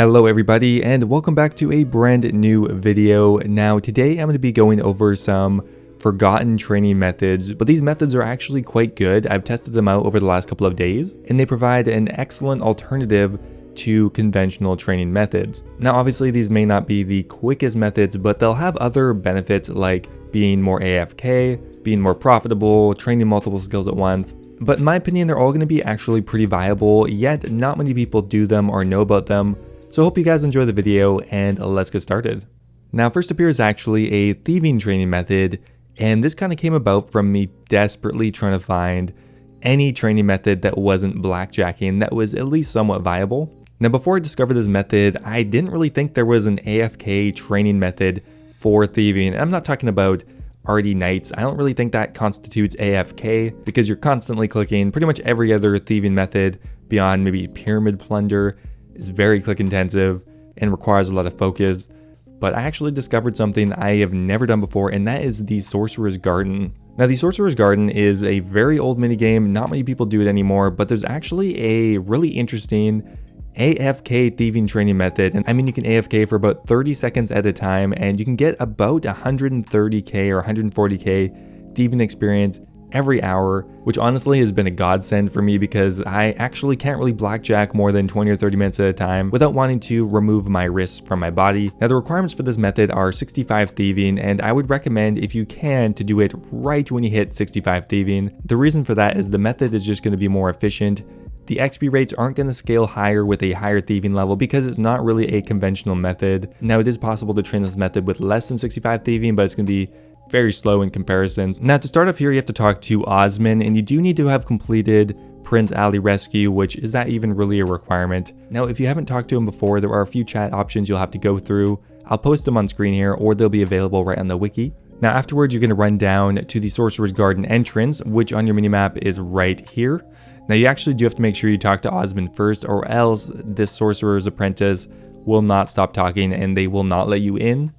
Hello everybody and welcome back to a brand new video. Now today I'm going to be going over some forgotten training methods, but these methods are actually quite good. I've tested them out over the last couple of days and they provide an excellent alternative to conventional training methods. Now obviously these may not be the quickest methods, but they'll have other benefits like being more AFK, being more profitable, training multiple skills at once. But in my opinion, they're all going to be actually pretty viable, yet not many people do them or know about them. So I hope you guys enjoy the video and let's get started. Now first up here is actually a thieving training method, and this kind of came about from me desperately trying to find any training method that wasn't blackjacking that was at least somewhat viable. Now before I discovered this method, I didn't really think there was an AFK training method for thieving. And I'm not talking about RD Knights. I don't really think that constitutes AFK because you're constantly clicking. Pretty much every other thieving method beyond maybe Pyramid Plunder is very click intensive and requires a lot of focus. But I actually discovered something I have never done before, and that is the Sorcerers Garden. Now the Sorcerers Garden is a very old minigame, not many people do it anymore, but there's actually a really interesting AFK thieving training method. And I mean, you can AFK for about 30 seconds at a time and you can get about 130k or 140k thieving experience every hour, which honestly has been a godsend for me because I actually can't really blackjack more than 20 or 30 minutes at a time without wanting to remove my wrists from my body. Now the requirements for this method are 65 thieving, and I would recommend, if you can, to do it right when you hit 65 thieving. The reason for that is the method is just going to be more efficient. The XP rates aren't going to scale higher with a higher thieving level because it's not really a conventional method. Now it is possible to train this method with less than 65 thieving, but it's going to be very slow in comparisons. Now to start off here, you have to talk to Osman, and you do need to have completed Prince Ali Rescue, which is that even really a requirement? Now if you haven't talked to him before, there are a few chat options you'll have to go through. I'll post them on screen here, or they'll be available right on the wiki. Now afterwards, you're going to run down to the Sorcerer's Garden entrance, which on your minimap is right here. Now you actually do have to make sure you talk to Osman first, or else this Sorcerer's Apprentice will not stop talking and they will not let you in.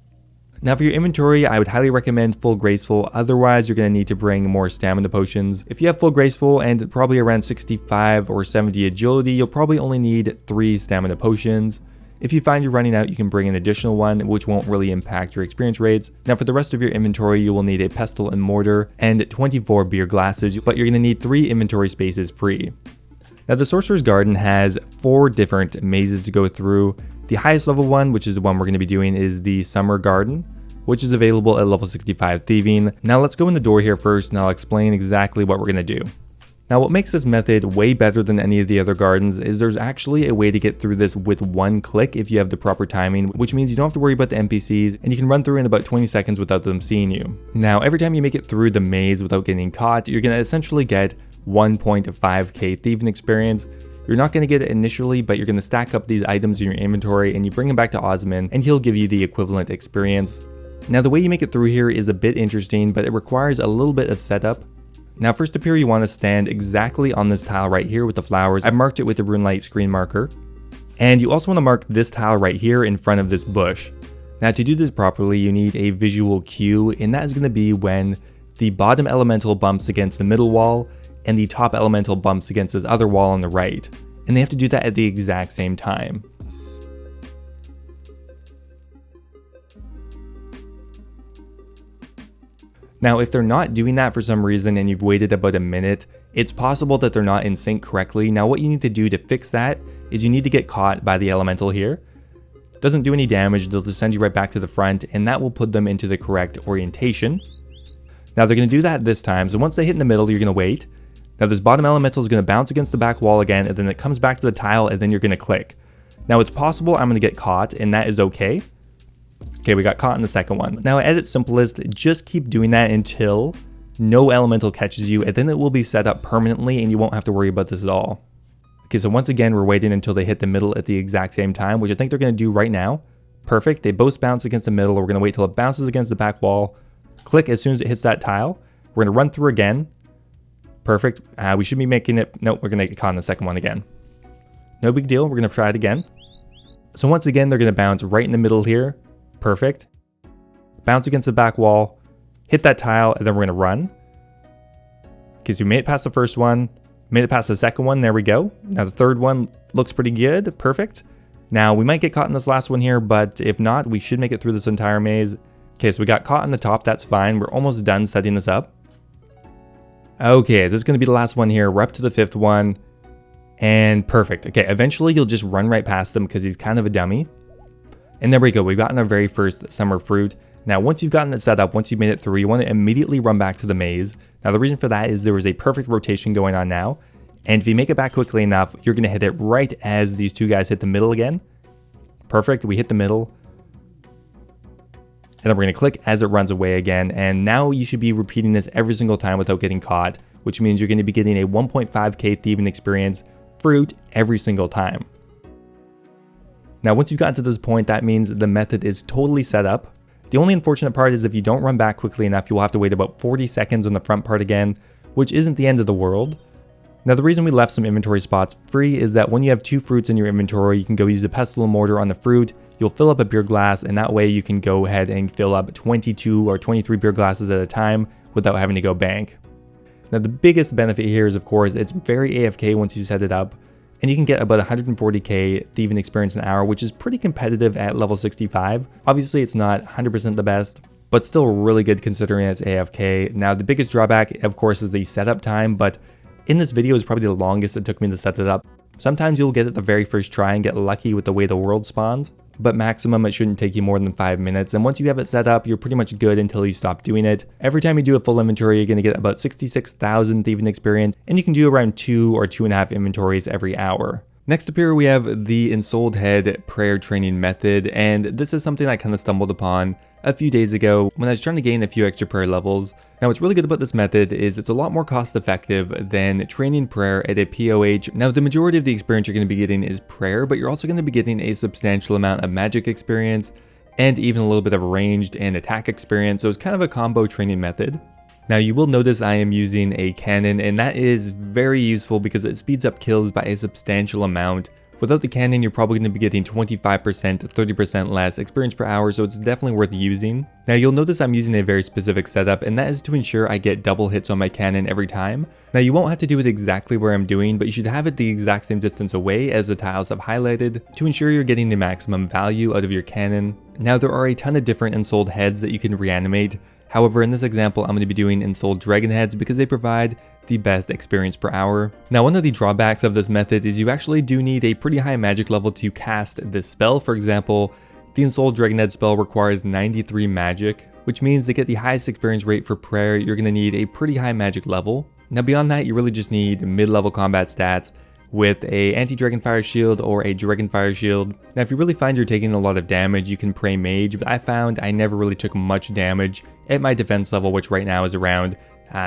Now for your inventory, I would highly recommend full graceful, otherwise you're going to need to bring more stamina potions. If you have full graceful and probably around 65 or 70 agility, you'll probably only need 3 stamina potions. If you find you're running out, you can bring an additional one, which won't really impact your experience rates. Now for the rest of your inventory, you will need a pestle and mortar and 24 beer glasses, but you're going to need 3 inventory spaces free. Now the Sorcerer's Garden has 4 different mazes to go through. The highest level one, which is the one we're going to be doing, is the Summer Garden, which is available at level 65 thieving. Now let's go in the door here first and I'll explain exactly what we're going to do. Now what makes this method way better than any of the other gardens is there's actually a way to get through this with one click if you have the proper timing, which means you don't have to worry about the NPCs and you can run through in about 20 seconds without them seeing you. Now every time you make it through the maze without getting caught, you're going to essentially get 1.5k thieving experience. You're not going to get it initially, but you're going to stack up these items in your inventory and you bring them back to Osman and he'll give you the equivalent experience. Now the way you make it through here is a bit interesting, but it requires a little bit of setup. Now first up here, you want to stand exactly on this tile right here with the flowers. I've marked it with the RuneLite screen marker. And you also want to mark this tile right here in front of this bush. Now to do this properly, you need a visual cue, and that is going to be when the bottom elemental bumps against the middle wall and the top elemental bumps against this other wall on the right. And they have to do that at the exact same time. Now, if they're not doing that for some reason and you've waited about a minute, it's possible that they're not in sync correctly. Now, what you need to do to fix that is you need to get caught by the elemental here. It doesn't do any damage, they'll just send you right back to the front, and that will put them into the correct orientation. Now, they're going to do that this time, so once they hit in the middle, you're going to wait. Now, this bottom elemental is going to bounce against the back wall again, and then it comes back to the tile, and then you're going to click. Now, it's possible I'm going to get caught, and that is okay. Okay, we got caught in the second one. Now at its simplest, just keep doing that until no elemental catches you, and then it will be set up permanently and you won't have to worry about this at all. Okay, so once again, we're waiting until they hit the middle at the exact same time, which I think they're going to do right now. Perfect, they both bounce against the middle. We're going to wait till it bounces against the back wall. Click as soon as it hits that tile. We're going to run through again. Perfect, we should be making it, nope, we're going to get caught in the second one again. No big deal, we're going to try it again. So once again, they're going to bounce right in the middle here. Perfect. Bounce against the back wall, hit that tile, and then we're going to run. Okay, so we made it past the first one, made it past the second one, there we go. Now the third one looks pretty good, perfect. Now, we might get caught in this last one here, but if not, we should make it through this entire maze. Okay, so we got caught on the top, that's fine. We're almost done setting this up. Okay, this is going to be the last one here. We're up to the 5th one. And perfect. Okay, eventually you'll just run right past him because he's kind of a dummy. And there we go. We've gotten our very first summer fruit. Now, once you've gotten it set up, once you've made it through, you want to immediately run back to the maze. Now, the reason for that is there is a perfect rotation going on now. And if you make it back quickly enough, you're going to hit it right as these two guys hit the middle again. Perfect. We hit the middle. And then we're going to click as it runs away again. And now you should be repeating this every single time without getting caught, which means you're going to be getting a 1.5k thieving experience fruit every single time. Now, once you've gotten to this point, that means the method is totally set up. The only unfortunate part is if you don't run back quickly enough, you'll have to wait about 40 seconds on the front part again, which isn't the end of the world. Now, the reason we left some inventory spots free is that when you have 2 fruits in your inventory, you can go use a pestle and mortar on the fruit. You'll fill up a beer glass, and that way you can go ahead and fill up 22 or 23 beer glasses at a time without having to go bank. Now, the biggest benefit here is, of course, it's very AFK once you set it up, and you can get about 140k thieving experience an hour, which is pretty competitive at level 65. Obviously, it's not 100% the best, but still really good considering it's AFK. Now, the biggest drawback, of course, is the setup time, but in this video is probably the longest it took me to set it up. Sometimes you'll get it the very first try and get lucky with the way the world spawns, but maximum it shouldn't take you more than 5 minutes, and once you have it set up, you're pretty much good until you stop doing it. Every time you do a full inventory, you're going to get about 66,000 thieving experience, and you can do around 2 or 2.5 inventories every hour. Next up here we have the Insold head prayer training method, and this is something I kind of stumbled upon a few days ago when I was trying to gain a few extra prayer levels. Now, what's really good about this method is it's a lot more cost effective than training prayer at a POH. Now, the majority of the experience you're going to be getting is prayer, but you're also going to be getting a substantial amount of magic experience and even a little bit of ranged and attack experience, so it's kind of a combo training method. Now, you will notice I am using a cannon, and that is very useful because it speeds up kills by a substantial amount. Without the cannon, you're probably going to be getting 25% to 30% less experience per hour, so it's definitely worth using. Now, you'll notice I'm using a very specific setup, and that is to ensure I get double hits on my cannon every time. Now, you won't have to do it exactly where I'm doing, but you should have it the exact same distance away as the tiles I've highlighted to ensure you're getting the maximum value out of your cannon. Now, there are a ton of different Insold heads that you can reanimate. However, in this example, I'm going to be doing Insold dragon heads because they provide the best experience per hour. Now, one of the drawbacks of this method is you actually do need a pretty high magic level to cast this spell. For example, the Insold dragon head spell requires 93 magic, which means to get the highest experience rate for prayer, you're going to need a pretty high magic level. Now, beyond that, you really just need mid-level combat stats with a anti-dragon fire shield or a dragon fire shield. Now, if you really find you're taking a lot of damage, you can pray mage, but I found I never really took much damage at my defense level, which right now is around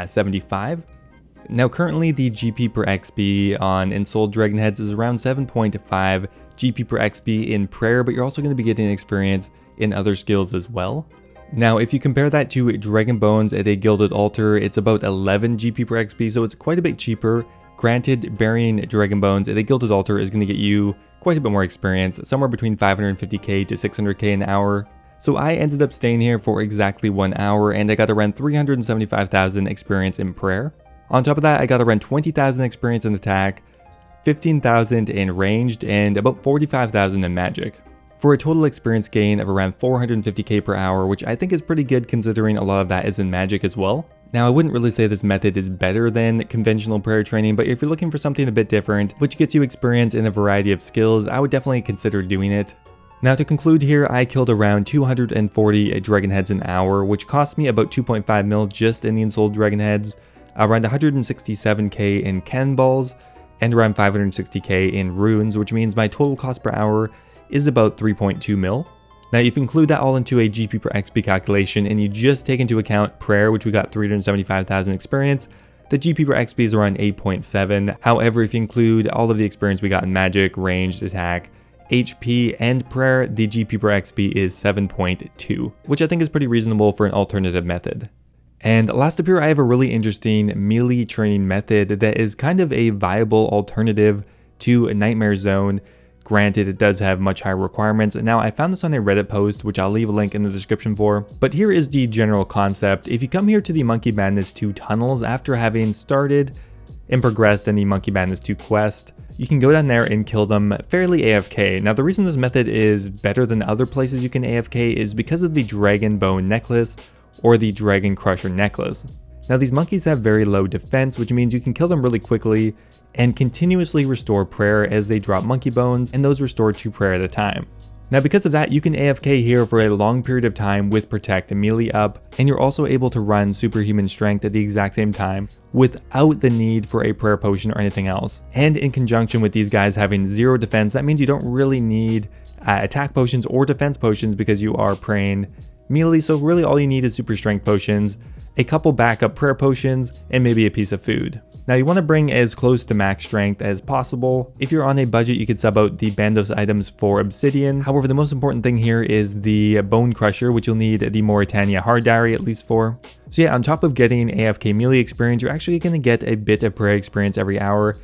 75. Now, currently the GP per XP on Insold dragon heads is around 7.5 GP per XP in prayer, but you're also going to be getting experience in other skills as well. Now, if you compare that to dragon bones at a gilded altar, it's about 11 GP per XP, so it's quite a bit cheaper. Granted, burying dragon bones at a gilded altar is going to get you quite a bit more experience, somewhere between 550k to 600k an hour. So I ended up staying here for exactly 1 hour, and I got around 375,000 experience in prayer. On top of that, I got around 20,000 experience in attack, 15,000 in ranged, and about 45,000 in magic, for a total experience gain of around 450k per hour, which I think is pretty good considering a lot of that is in magic as well. Now, I wouldn't really say this method is better than conventional prayer training, but if you're looking for something a bit different, which gets you experience in a variety of skills, I would definitely consider doing it. Now, to conclude here, I killed around 240 dragon heads an hour, which cost me about 2.5 mil just in the Insold dragon heads, around 167k in cannonballs, and around 560k in runes, which means my total cost per hour is about 3.2 mil. Now, if you include that all into a GP per XP calculation and you just take into account prayer, which we got 375,000 experience, the GP per XP is around 8.7. However, if you include all of the experience we got in magic, ranged, attack, HP, and prayer, the GP per XP is 7.2, which I think is pretty reasonable for an alternative method. And last up here, I have a really interesting melee training method that is kind of a viable alternative to Nightmare Zone. Granted, it does have much higher requirements. Now, I found this on a Reddit post, which I'll leave a link in the description for, but here is the general concept. If you come here to the Monkey Madness 2 tunnels after having started and progressed in the Monkey Madness 2 quest, you can go down there and kill them fairly AFK. Now the reason this method is better than other places you can AFK is because of the Dragon Bone Necklace or the Dragon Crusher Necklace. Now these monkeys have very low defense, which means you can kill them really quickly and continuously restore prayer as they drop monkey bones, and those restore 2 prayer at a time. Now because of that, you can AFK here for a long period of time with Protect and Melee up, and you're also able to run Superhuman Strength at the exact same time without the need for a prayer potion or anything else. And in conjunction with these guys having 0 defense, that means you don't really need attack potions or defense potions because you are praying melee, so really all you need is super strength potions, a couple backup prayer potions, and maybe a piece of food. Now you want to bring as close to max strength as possible. If you're on a budget, you could sub out the Bandos items for obsidian. However, the most important thing here is the Bone Crusher, which you'll need the Mauritania Hard Diary at least for. So yeah, on top of getting AFK melee experience, you're actually going to get a bit of prayer experience every hour.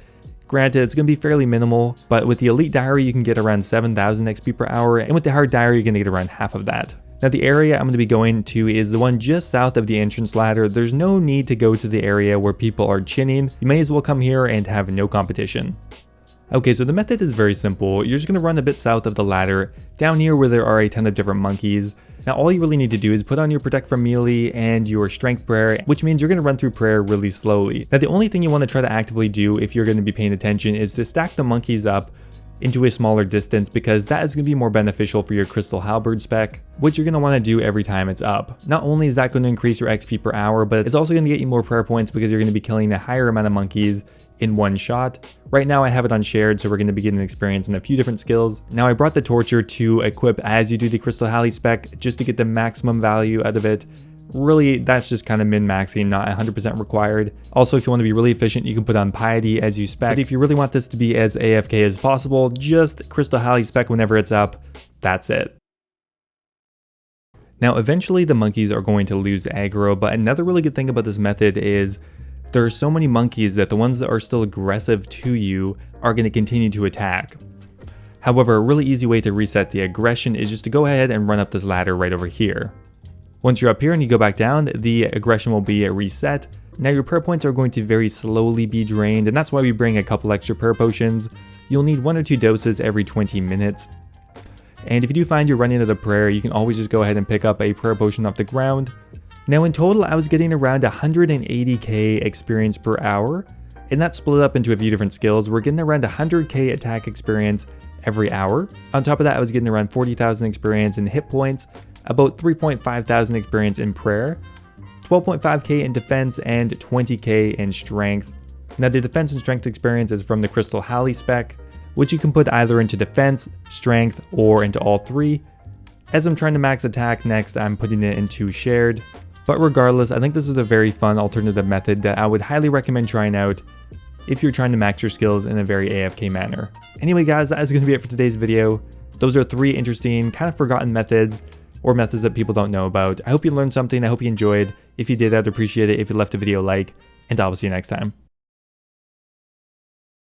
Granted, it's going to be fairly minimal, but with the Elite Diary, you can get around 7,000 XP per hour, and with the Hard Diary, you're going to get around half of that. Now the area I'm going to be going to is the one just south of the entrance ladder. There's no need to go to the area where people are chinning. You may as well come here and have no competition. Okay, so the method is very simple. You're just going to run a bit south of the ladder, down here where there are a ton of different monkeys. Now all you really need to do is put on your Protect from Melee and your Strength Prayer, which means you're going to run through prayer really slowly. Now the only thing you want to try to actively do if you're going to be paying attention is to stack the monkeys up into a smaller distance, because that is going to be more beneficial for your Crystal Halberd spec, which you're going to want to do every time it's up. Not only is that going to increase your XP per hour, but it's also going to get you more prayer points because you're going to be killing a higher amount of monkeys in one shot. Right now I have it on shared, so we're going to be getting experience in a few different skills. Now I brought the Torture to equip as you do the Crystal Halley spec just to get the maximum value out of it. Really, that's just kind of min-maxing, not 100% required. Also, if you want to be really efficient, you can put on Piety as you spec. But if you really want this to be as AFK as possible, just Crystal Halley spec whenever it's up. That's it. Now, eventually the monkeys are going to lose aggro, but another really good thing about this method is there are so many monkeys that the ones that are still aggressive to you are going to continue to attack. However, a really easy way to reset the aggression is just to go ahead and run up this ladder right over here. Once you're up here and you go back down, the aggression will be reset. Now your prayer points are going to very slowly be drained, and that's why we bring a couple extra prayer potions. You'll need 1 or 2 doses every 20 minutes. And if you do find you're running out of prayer, you can always just go ahead and pick up a prayer potion off the ground. Now in total, I was getting around 180k experience per hour, and that's split up into a few different skills. We're getting around 100k attack experience every hour. On top of that, I was getting around 40,000 experience in hit points, about 3,500 experience in prayer, 12.5k in defense, and 20k in strength. Now the defense and strength experience is from the Crystal Halley spec, which you can put either into defense, strength, or into all 3. As I'm trying to max attack next, I'm putting it into shared. But regardless, I think this is a very fun alternative method that I would highly recommend trying out if you're trying to max your skills in a very AFK manner. Anyway guys, that is going to be it for today's video. Those are 3 interesting, kind of forgotten methods, or methods that people don't know about. I hope you learned something. I hope you enjoyed. If you did, I'd appreciate it if you left a video like, and I will see you next time.